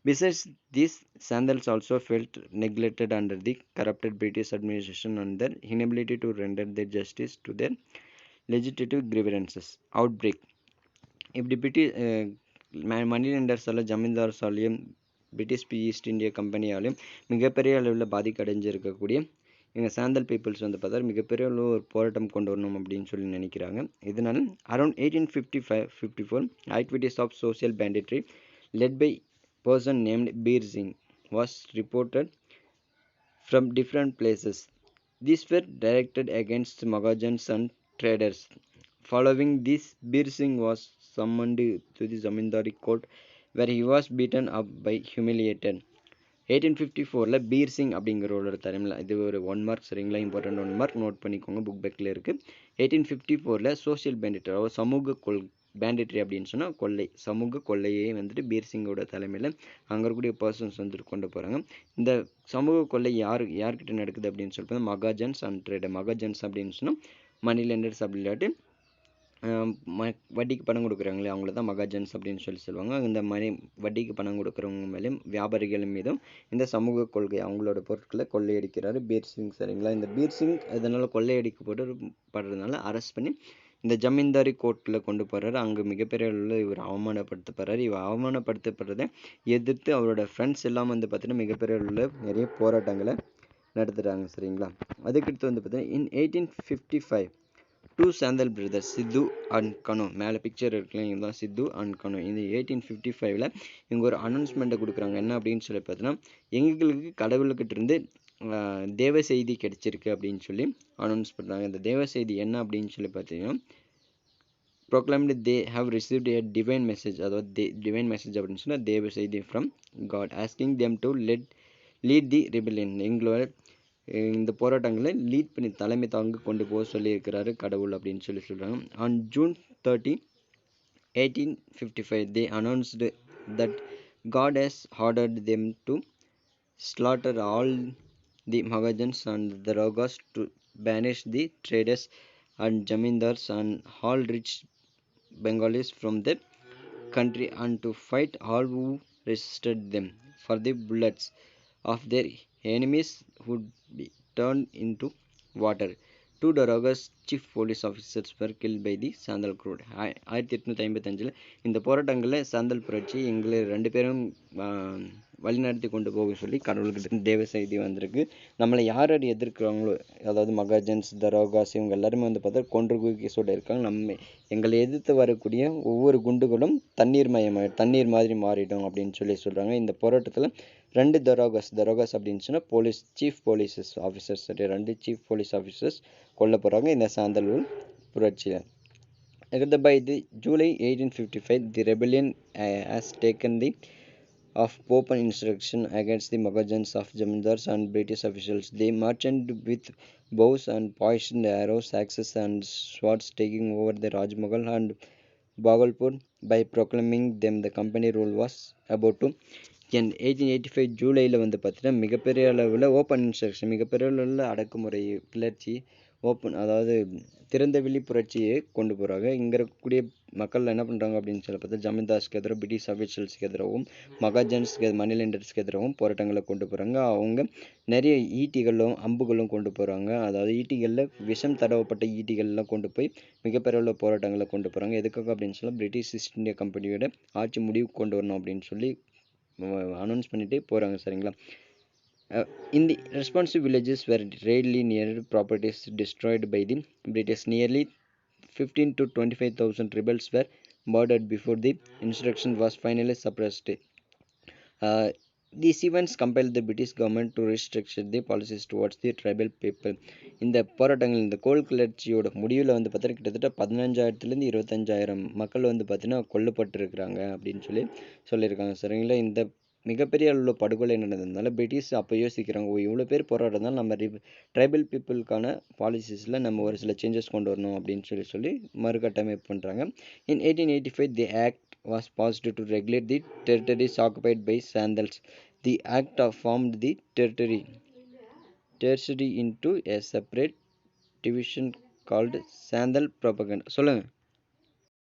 Besides this, Sandals also felt neglected under the corrupted British administration and their inability to render their justice to their legislative grievances. Outbreak. இப்படி பிரிட்டிஷ் மணி லெண்டர்ஸால், ஜமீன்தார்ஸாலையும், பிரிட்டிஷ் ஈஸ்ட் இந்தியா கம்பெனியாலையும் மிகப்பெரிய அளவில் பாதிக்கடைஞ்சிருக்கக்கூடிய எங்கள் சாந்தல் பீப்புள்ஸ் வந்து பார்த்தா மிகப்பெரிய அளவு ஒரு போராட்டம் கொண்டு வரணும் அப்படின்னு சொல்லி நினைக்கிறாங்க. இதனால் around 1854 activities of social banditry led by person named Beer Singh was reported from different places. These were directed against Maghajans and traders. Following this, Beer Singh was summoned to the Zamindari court where he was beaten up by humiliated. 1854 Bir Singh அப்படிங்கிறவரோட தலைமையில், இது ஒரு 1 mark சரிங்களா, important 1 mark note பண்ணிக்கோங்க, book பேக்கில் இருக்குது. 1854 social பேண்டிட்ரி, அதாவது சமூக பேண்டிட்ரி அப்படின்னு சொன்னால் கொள்ளை, சமூக கொள்ளையை வந்துட்டு பீர் சிங்கோட தலைமையில் அங்கே இருக்கக்கூடிய பர்சன்ஸ் வந்துட்டு கொண்டு போகிறாங்க. இந்த சமூக கொள்ளை யார்கிட்ட நடக்குது அப்படின்னு சொல்லிட்டு மகாஜன்ஸ் அண்ட் ட்ரேடர். மகாஜன்ஸ் அப்படின்னு சொன்னால் மணி லெண்டர்ஸ் அப்படி இல்லாட்டி வட்டிக்கு பணம் கொடுக்குறாங்களே அவங்கள தான் மகாஜன்ஸ் அப்படின்னு சொல்லுவாங்க. இந்த வட்டிக்கு பணம் கொடுக்குறவங்க மேலேயும் வியாபாரிகள் மீதும் இந்த சமூக கொள்கை அவங்களோட பொருட்களை கொள்ளையடிக்கிறாரு பீர் சிங். சரிங்களா, இந்த பீர் சிங் இதனால் கொள்ளையடிக்கப்படுறதுனால அரெஸ்ட் பண்ணி இந்த ஜமீன்தாரி கோர்ட்டில் கொண்டு போகிறாரு. அங்கே மிகப்பெரிய அளவில் இவர் அவமானப்படுத்தப்படுறாரு. இவர் அவமானப்படுத்தப்படுறதை எதிர்த்து அவரோட ஃப்ரெண்ட்ஸ் எல்லாம் வந்து பார்த்தீங்கன்னா மிகப்பெரிய அளவில் நிறைய போராட்டங்களை நடத்துகிறாங்க. சரிங்களா, அதுக்கடுத்து வந்து பார்த்தீங்கன்னா in 1855 two Santhal brothers, Sidhu and Kanhu, மேலே பிக்சர் இருக்குல்ல, இவங்க தான் சித்து அண்ட் கனு. இந்த 1855 இவங்க ஒரு அனௌன்ஸ்மெண்ட்டை கொடுக்குறாங்க. என்ன அப்படின்னு சொல்லி பார்த்தீங்கன்னா, எங்களுக்கு கடவுள்கிட்ட இருந்து தேவ செய்தி கிடைச்சிருக்கு அப்படின்னு சொல்லி அனௌன்ஸ் பண்ணுறாங்க. இந்த தேவ செய்தி என்ன அப்படின்னு சொல்லி பார்த்தீங்கன்னா, proclaimed they have received a divine message, அதாவது divine message அப்படின்னு சொன்னால் தேவ செய்தி from God, asking them to lead the rebellion. எங்களோட இந்த போராட்டங்களை லீட் பண்ணி தலைமை தாங்க கொண்டு போக சொல்லியிருக்கிறாரு கடவுள் அப்படின்னு சொல்கிறாங்க. On June 30, 1855 they announced that God has ordered them to slaughter all the Mahajans and the Ragas, to banish the traders and jamindars and all rich Bengalis from the country, and to fight all who resisted them, for the bullets of their enemies would be turned into water. Two Daragas chief police officers were killed by the Santhal crowd. 1855 இந்த போராட்டங்களில் சாந்தல் புரட்சி எங்களை 2 பேரும் வழிநடத்தி கொண்டு போக சொல்லி கடவுள்கிட்ட தேவ செய்தி வந்திருக்கு. நம்மளை யார் எதிர்க்கிறாங்களோ, அதாவது மகாஜன்ஸ், தரோகாஸ், இவங்க எல்லாருமே வந்து பார்த்தா கொன்று குவிக்கோட இருக்காங்க. எங்களை எதிர்த்து வரக்கூடிய ஒவ்வொரு குண்டுகளும் தண்ணீர் மாதிரி மாறிடும் அப்படின்னு சொல்லி சொல்கிறாங்க. இந்த போராட்டத்தில் 2 தரோகாஸ் அப்படின்னு சொன்னால் police chief police officers, 2 chief police officers கொல்ல போகிறாங்க இந்த சாந்தல் புரட்சியில். By the July 1855, the rebellion has taken the of open insurrection against the Maghajans of Jamindars and British officials. They marched with bows and poisoned arrows, axes and swords, taking over the Rajmahal and Bhagalpur. By proclaiming them the company rule was about to end. 1885 ஜூலையில் வந்து பார்த்தீங்கன்னா மிகப்பெரிய அளவில் open instruction, மிகப்பெரிய அளவில் அடக்குமுறை கிளர்ச்சி, அதாவது திறந்த வெளி புரட்சியை கொண்டு போகிறாங்க. இங்கே இருக்கக்கூடிய மக்கள் என்ன பண்ணுறாங்க அப்படின்னு சொல்லி பார்த்தா ஜமீன்தார்ஸ்க்கு எதிராக, பிரிட்டிஷ் அஃபிஷியல்ஸ்க்கு எதிராகவும், மகாஜன்ஸ்க்கு மணி லெண்டர்ஸ்க்கு எதிராகவும் போராட்டங்களை கொண்டு போகிறாங்க. அவங்க நிறைய ஈட்டிகளும் அம்புகளும் கொண்டு போகிறாங்க. அதாவது ஈட்டிகளில் விஷம் தடவப்பட்ட ஈட்டிகள்லாம் கொண்டு போய் மிகப்பெரிய அளவு போராட்டங்களை கொண்டு போகிறாங்க. எதுக்காக அப்படின்னு சொல்லி பிரிட்டிஷ் ஈஸ்ட் இந்தியா கம்பெனியோட ஆட்சி முடிவுக்கு கொண்டு வரணும் அப்படின்னு சொல்லி அனௌன்ஸ் பண்ணிகிட்டே போகிறாங்க. சரிங்களா, Uh, in the responsive villages were raided near properties destroyed by the British. Nearly 15 to 25,000 rebels were murdered before the insurrection was finally suppressed. Uh, these events compelled the British government to restructure the policies towards the tribal people. இந்த போராட்டங்கள் இந்த கோல் கிளர்ச்சியோட முடிவில் வந்து பார்த்தீங்கன்னா கிட்டத்தட்ட 15,000 25,000 மக்கள் வந்து பார்த்தீங்கன்னா கொல்லப்பட்டிருக்கிறாங்க அப்படின்னு சொல்லியிருக்காங்க சரிங்களா. இந்த மிகப்பெரிய அளவில் படுகொலை நடந்ததுனால பிரிட்டிஷ் அப்போ யோசிக்கிறாங்க, ஓ இவ்வளோ பேர் போராடுறதுனால நம்ம ட்ரைபல் பீப்புளுக்கான பாலிசிஸில் நம்ம ஒரு சில சேஞ்சஸ் கொண்டு வரணும் அப்படின்னு சொல்லி மறுகட்டமைப்பு பண்ணுறாங்க. இன் 1885 the act was passed to regulate the territories occupied by Sandals. The act formed the territory into a separate division called Sandal propaganda. சொல்லுங்க.